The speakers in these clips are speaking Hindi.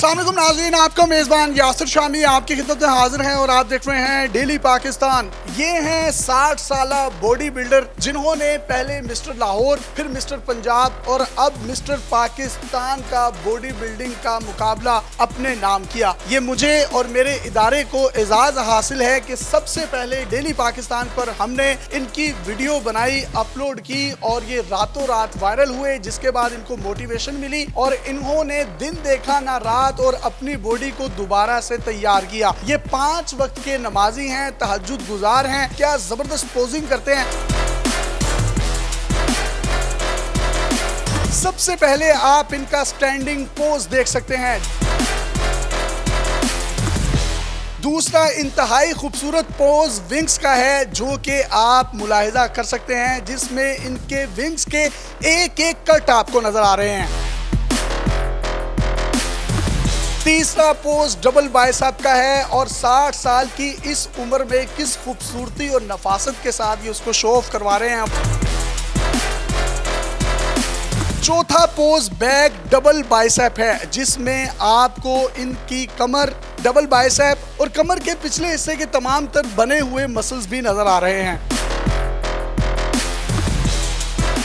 अस्सलाम वालेकुम नाज़रीन, आपका मेज़बान यासिर शामी आपकी खिदमत में हाजिर हैं और आप देख रहे हैं डेली पाकिस्तान। ये हैं 60 साला बॉडी बिल्डर जिन्होंने पहले मिस्टर लाहौर, फिर मिस्टर पंजाब और अब मिस्टर पाकिस्तान का बॉडी बिल्डिंग का मुकाबला अपने नाम किया। ये मुझे और मेरे इदारे को एजाज़ हासिल है कि सबसे पहले डेली पाकिस्तान पर हमने इनकी वीडियो बनाई, अपलोड की और ये रातों रात वायरल हुए, जिसके बाद इनको मोटिवेशन मिली और इन्होंने दिन देखा ना रात और अपनी बॉडी को दोबारा से तैयार किया। ये 5 वक्त के नमाजी हैं, तहज्जुद गुजार हैं, क्या जबरदस्त पोजिंग करते हैं। सबसे पहले आप इनका स्टैंडिंग पोज देख सकते हैं। दूसरा इंतहाई खूबसूरत पोज विंग्स का है जो कि आप मुलाहिजा कर सकते हैं, जिसमें इनके विंग्स के एक एक कट आपको नजर आ रहे हैं। तीसरा पोज डबल बाइसेप का है और 60 साल की इस उम्र में किस खूबसूरती और नफासत के साथ ये उसको शो ऑफ करवा रहे हैं। चौथा पोज बैक डबल बाइसेप है, जिसमें आपको इनकी कमर, डबल बाइसेप और कमर के पिछले हिस्से के तमाम तर बने हुए मसल्स भी नजर आ रहे हैं।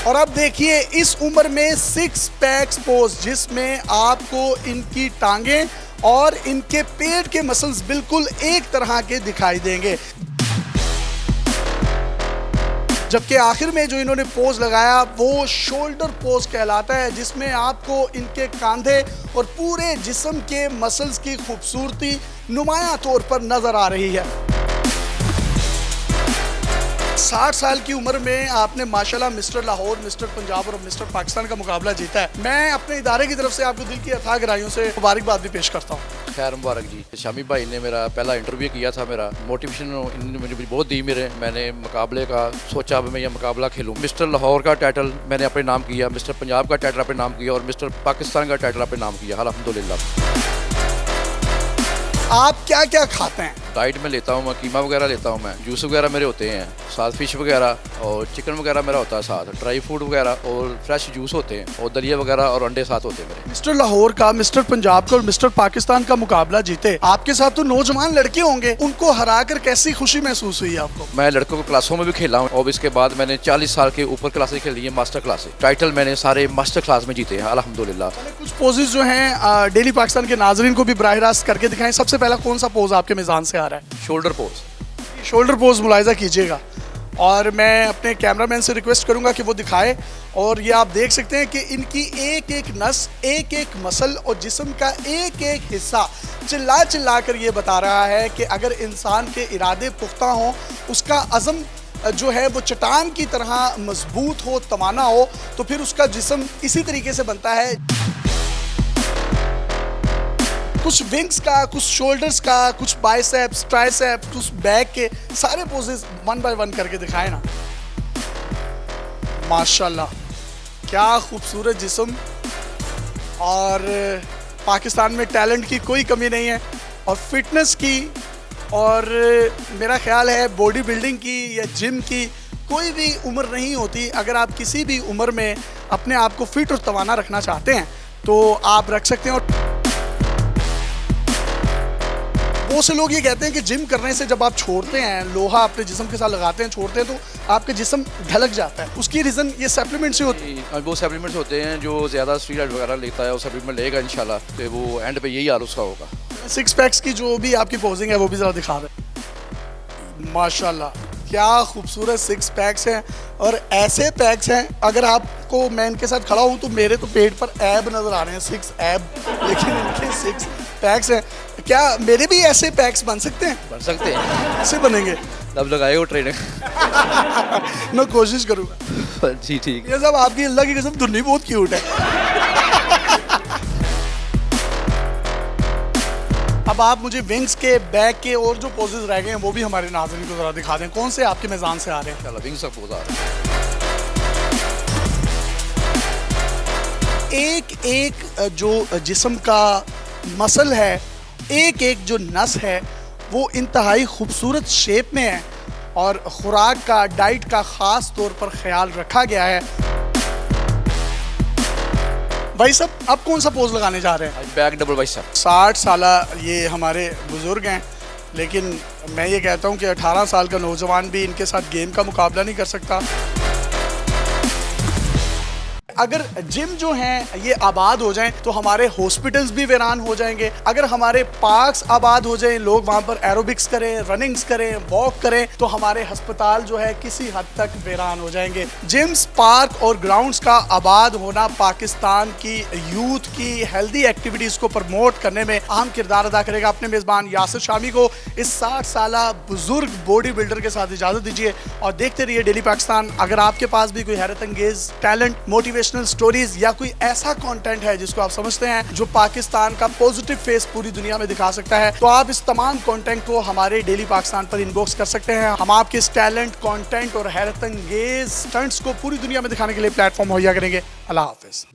और अब देखिए इस उम्र में 6 पैक्स पोज, जिसमें आपको इनकी टांगें और इनके पेट के मसल्स बिल्कुल एक तरह के दिखाई देंगे। जबकि आखिर में जो इन्होंने पोज लगाया वो शोल्डर पोज कहलाता है, जिसमें आपको इनके कंधे और पूरे जिस्म के मसल्स की खूबसूरती नुमायां तौर पर नजर आ रही है। 60 साल की उम्र में आपने माशाल्लाह मिस्टर लाहौर, मिस्टर पंजाब और मिस्टर पाकिस्तान का मुकाबला जीता है। मैं अपने इदारे की तरफ से आपको दिल की अथाह गहराइयों से मुबारकबाद भी पेश करता हूँ। खैर मुबारक जी। शामी भाई ने मेरा पहला इंटरव्यू किया था, मेरा मोटिवेशन इन्होंने मुझे बहुत दी। मैंने मुकाबले का सोचा अब मैं यह मुकाबला खेलूँ। मिस्टर लाहौर का टाइटल मैंने अपने नाम किया, मिस्टर पंजाब का टाइटल अपने नाम किया और मिस्टर पाकिस्तान का टाइटल अपने नाम किया, अल्हम्दुलिल्लाह। आप क्या क्या खाते हैं? डाइट में लेता हूँ, मैं कीमा वगैरह लेता हूँ, मैं जूस वगैरह मेरे होते हैं, साथ फिश वगैरह और चिकन वगैरह मेरा होता है, साथ ड्राई फूड वगैरह और फ्रेश जूस होते हैं और दलिया वगैरह और अंडे साथ होते हैं मेरे। मिस्टर लाहौर का, मिस्टर पंजाब का और मिस्टर पाकिस्तान का मुकाबला जीते, आपके साथ तो नौजवान लड़के होंगे, उनको हराकर कैसी खुशी महसूस हुई आपको? मैं लड़कों को क्लासों में भी खेला हूँ और इसके बाद मैंने 40 साल के ऊपर क्लासेस खेली है, मास्टर क्लासेस। टाइटल मैंने सारे मास्टर क्लास में जीते हैं, अल्हम्दुलिल्लाह। कुछ पोजेस जो हैं डेली पाकिस्तान के नाजरीन को भी बराह रास्त करके दिखाएं। सबसे पहला कौन सा पोज आपके मिजान से आ रहा है? Shoulder pose. शोल्डर पोज मुलाहिजा कीजिएगा और मैं अपने कैमरामैन से रिक्वेस्ट करूंगा कि वो दिखाए। और ये आप देख सकते हैं कि इनकी एक एक नस, एक एक मसल और जिस्म का एक एक हिस्सा चिल्ला चिल्ला कर ये बता रहा है कि अगर इंसान के इरादे पुख्ता हों, उसका अज़म जो है वो चट्टान की तरह मजबूत हो, तवाना हो, तो फिर उसका जिस्म इसी तरीके से बनता है। कुछ विंग्स का, कुछ शोल्डर्स का, कुछ बाइसेप्स, ट्राइसेप्स, कुछ बैक के सारे पोजेस 1 बाय 1 करके दिखाए ना। माशाल्लाह, क्या खूबसूरत जिस्म। और पाकिस्तान में टैलेंट की कोई कमी नहीं है और फिटनेस की, और मेरा ख्याल है बॉडी बिल्डिंग की या जिम की कोई भी उम्र नहीं होती। अगर आप किसी भी उम्र में अपने आप को फिट और तवाना रखना चाहते हैं तो आप रख सकते हैं। और बहुत से लोग ये कहते हैं कि जिम करने से जब आप छोड़ते हैं, लोहा अपने जिस्म के साथ लगाते हैं, छोड़ते हैं, तो आपका जिस्म ढलक जाता है। उसकी रीज़न ये सप्लीमेंट से होती है। वो सप्लीमेंट्स होते हैं जो ज़्यादा स्टीरॉइड वगैरह लेता है, वो सप्लीमेंट लेगा इंशाल्लाह, तो वो एंड पे यही हाल उसका होगा। 6 पैक्स की जो भी आपकी पोजिंग है वो भी ज़रा दिखा दें। माशाल्लाह, क्या खूबसूरत 6 पैक्स हैं और ऐसे पैक्स हैं, अगर आपको मैं इनके साथ खड़ा हूँ तो मेरे तो पेट पर ऐब नज़र आ रहे हैं, 6 ऐब, लेकिन इनके 6 पैक्स हैं। क्या मेरे भी ऐसे पैक्स बन सकते हैं? बन सकते हैं। ऐसे बनेंगे? तब लगाए वो ट्रेनिंग। मैं कोशिश करूँगा। जी ठीक। ये सब आपकी अल्लाह की कसम धुन्नी बहुत क्यूट है। अब आप मुझे विंग्स के, बैक के और जो पोजेस रह गए हैं वो भी हमारे नाज़रीन को जरा दिखा दें। कौन से आपके मैदान से आ रहे हैं? चलो विंग्स का पोज आ रहा है। एक एक जो जिस्म का मसल है, एक एक जो नस है, वो इंतहाई खूबसूरत शेप में है और खुराक का, डाइट का ख़ास तौर पर ख्याल रखा गया है। भाई साहब आप कौन सा पोज लगाने जा रहे हैं? आज बैक डबल बाइसेप। 60 साल ये हमारे बुजुर्ग हैं, लेकिन मैं ये कहता हूँ कि 18 साल का नौजवान भी इनके साथ गेम का मुकाबला नहीं कर सकता। अगर जिम जो हैं ये आबाद हो जाएं तो हमारे हॉस्पिटल्स भी वीरान हो जाएंगे। अगर हमारे पार्क्स आबाद हो जाएं, लोग वहां पर एरोबिक्स करें, रनिंग्स करें, वॉक करें, तो हमारे अस्पताल जो है किसी हद तक वीरान हो जाएंगे। जिम्स, पार्क और ग्राउंड्स का आबाद होना पाकिस्तान की यूथ की हेल्दी एक्टिविटीज को प्रमोट करने में अहम किरदार अदा करेगा। अपने मेजबान यासिर शामी को इस 60 साल बुजुर्ग बॉडी बिल्डर के साथ इजाजत दीजिए और देखते रहिए डेली पाकिस्तान। अगर आपके पास भी कोई हैरत अंगेज टैलेंट, मोटिवेशनल स्टोरीज या कोई ऐसा कंटेंट है जिसको आप समझते हैं जो पाकिस्तान का पॉजिटिव फेस पूरी दुनिया में दिखा सकता है, तो आप इस तमाम कंटेंट को हमारे डेली पाकिस्तान पर इनबॉक्स कर सकते हैं। हम आपके इस टैलेंट, कंटेंट और हैरत अंगेज स्टंट्स को पूरी दुनिया में दिखाने के लिए प्लेटफॉर्म मुहैया करेंगे। अल्लाह हाफिज।